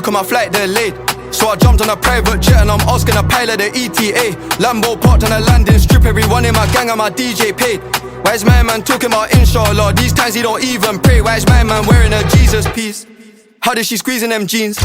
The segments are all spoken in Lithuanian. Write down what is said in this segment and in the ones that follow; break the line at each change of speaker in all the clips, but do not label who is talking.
cause my flight delayed. So I jumped on a private jet and I'm asking a pilot the ETA. Lambo parked on a landing strip, everyone in my gang and my DJ paid. Why is my man talking about inshallah? These times he don't even pray. Why is my man wearing a Jesus piece? How did she squeeze in them jeans?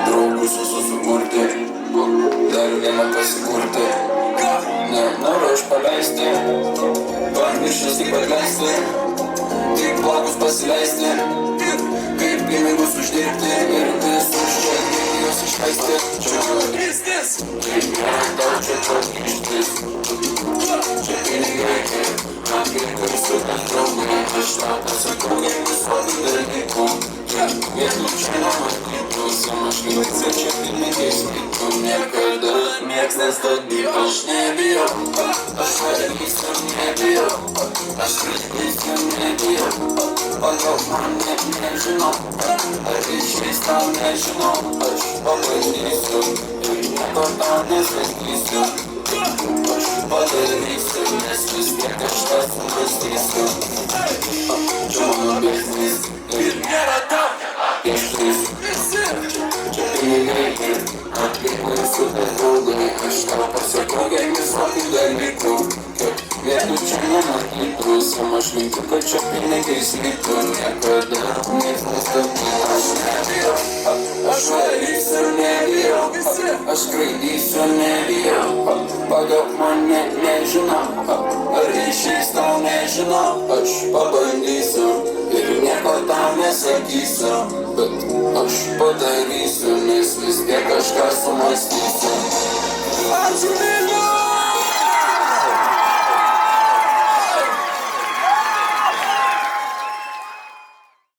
Draugus visus sukurti, dar vieną pasikurti. Nenoriu aš paleisti, pamiršęs tik atleisti, tik blogus pasileisti, kaip pinigus uždirbti ir visus čia juos išleisti. Kaip nėra tau čia grįžtis, čia pinigai ir aplinkai su tas draugai. Aš tau pasakau, jei visokių dalykų, vietų čia nematytų, samaškinais ir čia pinigais kitų. Niekada nieks nestabdy, aš nebijau, aš varysiu nebijau, aš kryptysiu nebijau, pagal man net nežinau, ar išeis tau nežinau, aš pabandysiu ir nieko tau nesakysiu. Aš padarysiu, nes vis tiek aš tą sumąstysiu. Čia mano biznis ir nėra tau ištais. Čia pinigai ir aplinkui su tas draugai. Aš tau pasakau, kiek visokių dalykų, kad vietų čia nematytų, samaškintų, kad čia pinigai slyptų. Niekada nieks nestabdy, aš nebijau, aš varysiu nebijau, aš skraidysiu nebijau, pagal mane nežinau, ar išeis tau nežinau, aš pabandysiu ir nieko tau nesakysiu, bet aš padarysiu, nes vis tiek kažką sumąstysiu. Ačiū, Vilnius!